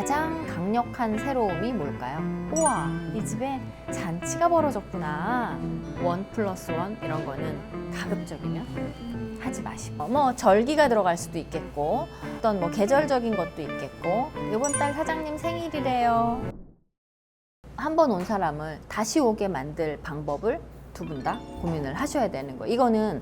가장 강력한 새로움이 뭘까요? 우와, 이 집에 잔치가 벌어졌구나. 1+1 이런 거는 가급적이면 하지 마시고, 뭐 절기가 들어갈 수도 있겠고, 어떤 뭐 계절적인 것도 있겠고, 이번 달 사장님 생일이래요. 한 번 온 사람을 다시 오게 만들 방법을 두 분 다 고민을 하셔야 되는 거예요. 이거는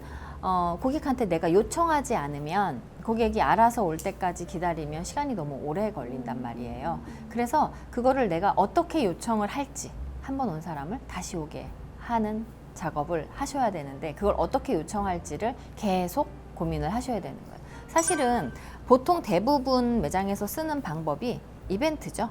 고객한테 내가 요청하지 않으면 고객이 알아서 올 때까지 기다리면 시간이 너무 오래 걸린단 말이에요. 그래서 그거를 내가 어떻게 요청을 할지, 한 번 온 사람을 다시 오게 하는 작업을 하셔야 되는데, 그걸 어떻게 요청할지를 계속 고민을 하셔야 되는 거예요. 사실은 보통 대부분 매장에서 쓰는 방법이 이벤트죠.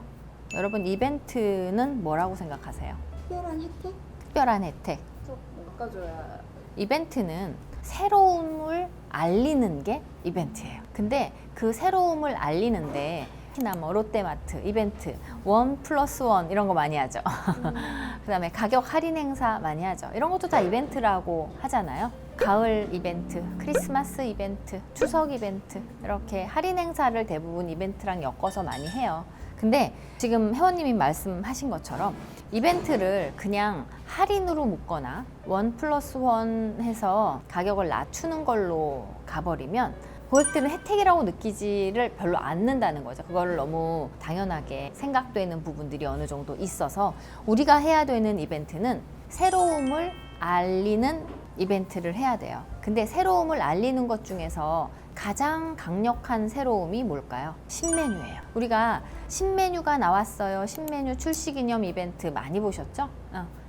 여러분, 이벤트는 뭐라고 생각하세요? 특별한 혜택? 특별한 혜택. 좀 바꿔줘야. 이벤트는 새로움을 알리는 게 이벤트예요. 근데 그 새로움을 알리는데 특히나 뭐 롯데마트 이벤트 1+1 이런 거 많이 하죠. 그다음에 가격 할인 행사 많이 하죠. 이런 것도 다 이벤트라고 하잖아요. 가을 이벤트, 크리스마스 이벤트, 추석 이벤트, 이렇게 할인 행사를 대부분 이벤트랑 엮어서 많이 해요. 근데 지금 회원님이 말씀하신 것처럼 이벤트를 그냥 할인으로 묶거나 1+1 해서 가격을 낮추는 걸로 가버리면 고객들은 혜택이라고 느끼지를 별로 않는다는 거죠. 그거를 너무 당연하게 생각되는 부분들이 어느 정도 있어서, 우리가 해야 되는 이벤트는 새로움을 알리는 이벤트를 해야 돼요. 근데 새로움을 알리는 것 중에서 가장 강력한 새로움이 뭘까요? 신메뉴예요. 우리가 신메뉴가 나왔어요. 신메뉴 출시 기념 이벤트 많이 보셨죠?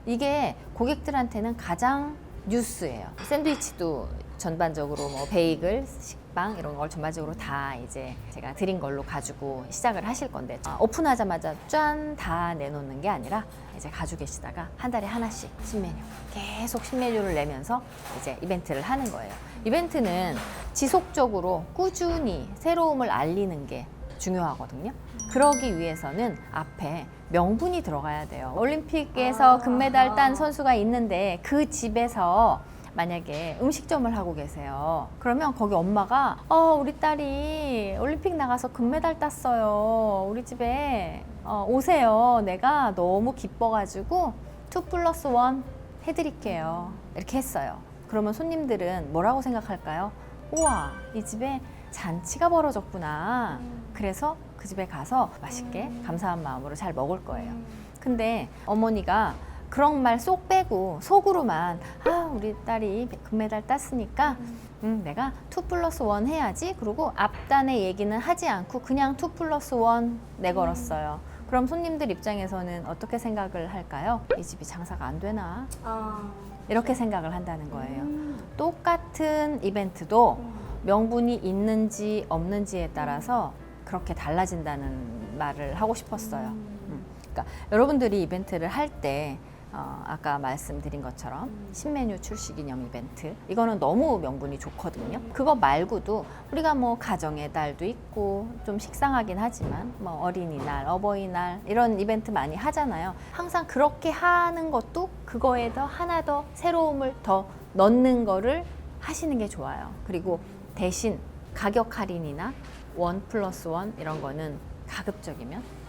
이게 고객들한테는 가장 뉴스예요. 샌드위치도 전반적으로 뭐 베이글, 식빵 이런 걸 전반적으로 다 이제 제가 드린 걸로 가지고 시작을 하실 건데, 오픈하자마자 짠 다 내놓는 게 아니라 이제 가지고 계시다가 한 달에 하나씩 신메뉴, 계속 신메뉴를 내면서 이제 이벤트를 하는 거예요. 이벤트는 지속적으로 꾸준히 새로움을 알리는 게 중요하거든요. 그러기 위해서는 앞에 명분이 들어가야 돼요. 올림픽에서 금메달 딴 선수가 있는데 그 집에서 만약에 음식점을 하고 계세요. 그러면 거기 엄마가 우리 딸이 올림픽 나가서 금메달 땄어요. 우리 집에 오세요. 내가 너무 기뻐가지고 2+1 해드릴게요. 이렇게 했어요. 그러면 손님들은 뭐라고 생각할까요? 우와, 이 집에 잔치가 벌어졌구나. 그래서 그 집에 가서 맛있게 감사한 마음으로 잘 먹을 거예요. 근데 어머니가 그런 말 쏙 빼고 속으로만 우리 딸이 금메달 땄으니까 내가 2+1 해야지. 그리고 앞단의 얘기는 하지 않고 그냥 2+1 내걸었어요. 그럼 손님들 입장에서는 어떻게 생각을 할까요? 이 집이 장사가 안 되나? 이렇게 생각을 한다는 거예요. 똑같은 이벤트도 명분이 있는지 없는지에 따라서 그렇게 달라진다는 말을 하고 싶었어요. 그러니까 여러분들이 이벤트를 할 때 아까 말씀드린 것처럼 신메뉴 출시 기념 이벤트, 이거는 너무 명분이 좋거든요. 그거 말고도 우리가 뭐 가정의 달도 있고 좀 식상하긴 하지만 뭐 어린이날, 어버이날 이런 이벤트 많이 하잖아요. 항상 그렇게 하는 것도 그거에 더 하나 더 새로움을 더 넣는 거를 하시는 게 좋아요. 그리고 대신 가격 할인이나 1+1 이런 거는 가급적이면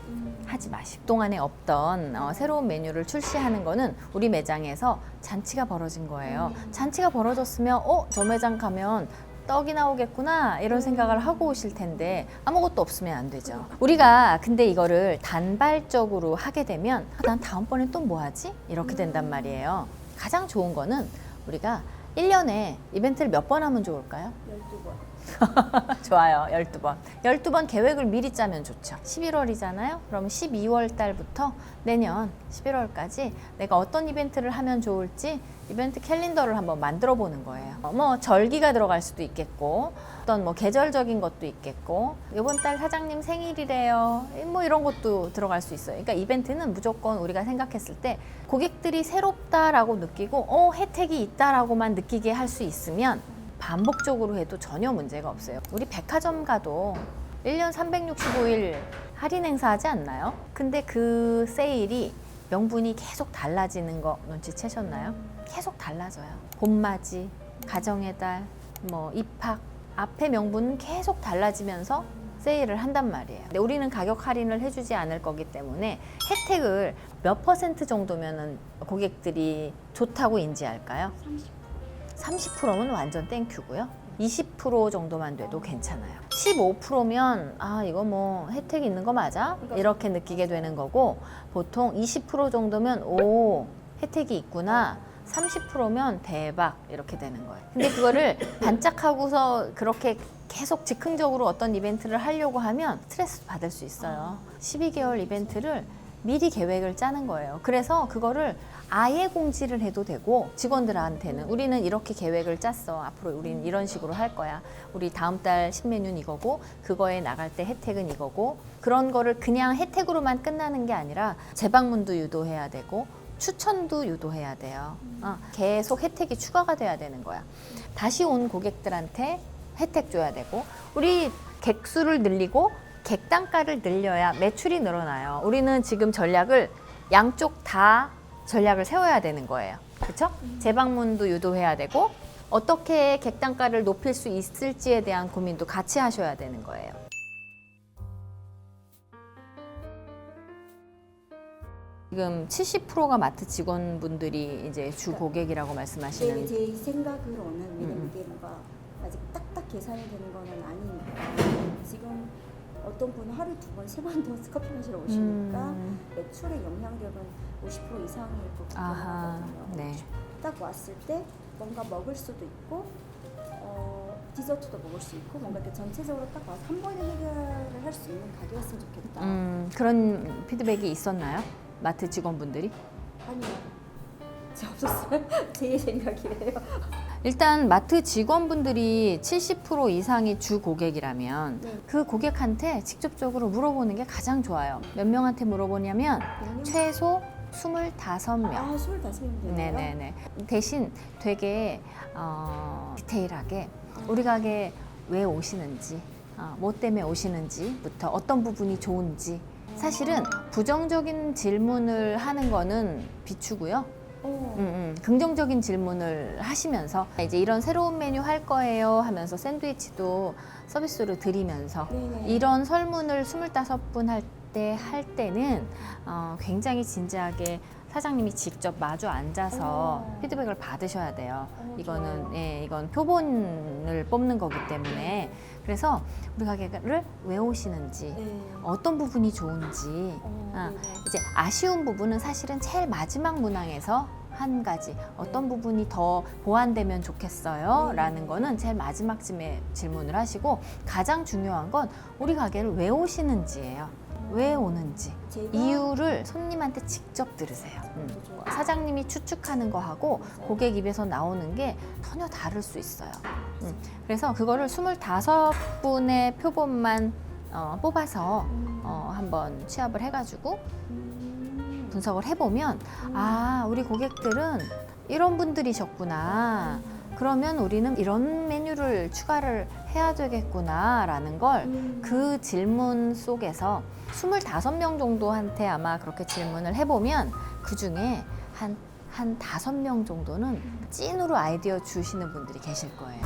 하지 마시고, 그동안에 없던 새로운 메뉴를 출시하는 거는 우리 매장에서 잔치가 벌어진 거예요. 잔치가 벌어졌으면 저 매장 가면 떡이 나오겠구나 이런 생각을 하고 오실 텐데 아무것도 없으면 안 되죠. 우리가 근데 이거를 단발적으로 하게 되면 난 다음번에 또 뭐 하지? 이렇게 된단 말이에요. 가장 좋은 거는 우리가 1년에 이벤트를 몇 번 하면 좋을까요? 12번. 좋아요. 12번. 12번 계획을 미리 짜면 좋죠. 11월이잖아요. 그럼 12월 달부터 내년 11월까지 내가 어떤 이벤트를 하면 좋을지 이벤트 캘린더를 한번 만들어 보는 거예요. 뭐 절기가 들어갈 수도 있겠고, 어떤 뭐 계절적인 것도 있겠고, 이번 달 사장님 생일이래요. 뭐 이런 것도 들어갈 수 있어요. 그러니까 이벤트는 무조건 우리가 생각했을 때 고객들이 새롭다라고 느끼고 혜택이 있다라고만 느끼게 할 수 있으면 반복적으로 해도 전혀 문제가 없어요. 우리 백화점 가도 1년 365일 할인 행사하지 않나요? 근데 그 세일이 명분이 계속 달라지는 거 눈치채셨나요? 계속 달라져요. 봄맞이, 가정의 달, 뭐 입학, 앞에 명분은 계속 달라지면서 세일을 한단 말이에요. 근데 우리는 가격 할인을 해주지 않을 거기 때문에 혜택을 몇 % 정도면은 고객들이 좋다고 인지할까요? 30%면 완전 땡큐고요. 20% 정도만 돼도 괜찮아요. 15%면 아 이거 뭐 혜택이 있는 거 맞아? 이렇게 느끼게 되는 거고 보통 20% 정도면 오 혜택이 있구나. 30%면 대박 이렇게 되는 거예요. 근데 그거를 반짝하고서 그렇게 계속 즉흥적으로 어떤 이벤트를 하려고 하면 스트레스 받을 수 있어요. 12개월 이벤트를 미리 계획을 짜는 거예요. 그래서 그거를 아예 공지를 해도 되고 직원들한테는 우리는 이렇게 계획을 짰어. 앞으로 우리는 이런 식으로 할 거야. 우리 다음 달 신메뉴는 이거고 그거에 나갈 때 혜택은 이거고 그런 거를 그냥 혜택으로만 끝나는 게 아니라 재방문도 유도해야 되고 추천도 유도해야 돼요. 계속 혜택이 추가가 돼야 되는 거야. 다시 온 고객들한테 혜택 줘야 되고 우리 객수를 늘리고 객단가를 늘려야 매출이 늘어나요. 우리는 지금 전략을 양쪽 다 전략을 세워야 되는 거예요. 그렇죠? 재방문도 유도해야 되고 어떻게 객단가를 높일 수 있을지에 대한 고민도 같이 하셔야 되는 거예요. 지금 70%가 마트 직원분들이 이제 주 고객이라고 말씀하시는. 제 생각으로는 왜냐면 이게 뭔가 아직 딱딱 계산이 되는 거는 아니니까 지금 어떤 분은 하루에 2번, 3번도 커피 마시러 오시니까 매출의 영향력은 50% 이상일 것 같긴 아하, 하거든요. 네. 딱 왔을 때 뭔가 먹을 수도 있고 디저트도 먹을 수 있고 뭔가 이렇게 전체적으로 딱 와서 한 번에 해결을 할 수 있는 가게였으면 좋겠다. 그런 피드백이 있었나요? 마트 직원분들이? 아니요. 저 없었어요. 제 생각이래요. 일단 마트 직원분들이 70% 이상이 주 고객이라면 네. 그 고객한테 직접적으로 물어보는 게 가장 좋아요. 몇 명한테 물어보냐면 최소 25명. 아, 25명 되나요? 네네네. 대신 되게 디테일하게 우리 가게 왜 오시는지, 뭐 때문에 오시는지부터 어떤 부분이 좋은지. 사실은 부정적인 질문을 하는 거는 비추고요. 긍정적인 질문을 하시면서 이제 이런 새로운 메뉴 할 거예요 하면서 샌드위치도 서비스로 드리면서 네네. 이런 설문을 25분 할 때는 굉장히 진지하게 사장님이 직접 마주 앉아서 피드백을 받으셔야 돼요. 이거는 좋아요. 이건 표본을 뽑는 거기 때문에 그래서 우리 가게를 왜 오시는지 네. 어떤 부분이 좋은지 네네. 이제 아쉬운 부분은 사실은 제일 마지막 문항에서 한 가지 어떤 부분이 더 보완되면 좋겠어요 라는 거는 제일 마지막쯤에 질문을 하시고 가장 중요한 건 우리 가게를 왜 오시는지예요. 왜 오는지 제가 이유를 손님한테 직접 들으세요. 좋아요. 사장님이 추측하는 거하고 맞아요. 고객 입에서 나오는 게 전혀 다를 수 있어요. 그래서 그거를 25분의 표본만 뽑아서 한번 취합을 해가지고 분석을 해보면 아 우리 고객들은 이런 분들이셨구나. 그러면 우리는 이런 메뉴를 추가를 해야 되겠구나 라는 걸 그 질문 속에서 25명 정도한테 아마 그렇게 질문을 해보면 그 중에 한 5명 정도는 찐으로 아이디어 주시는 분들이 계실 거예요.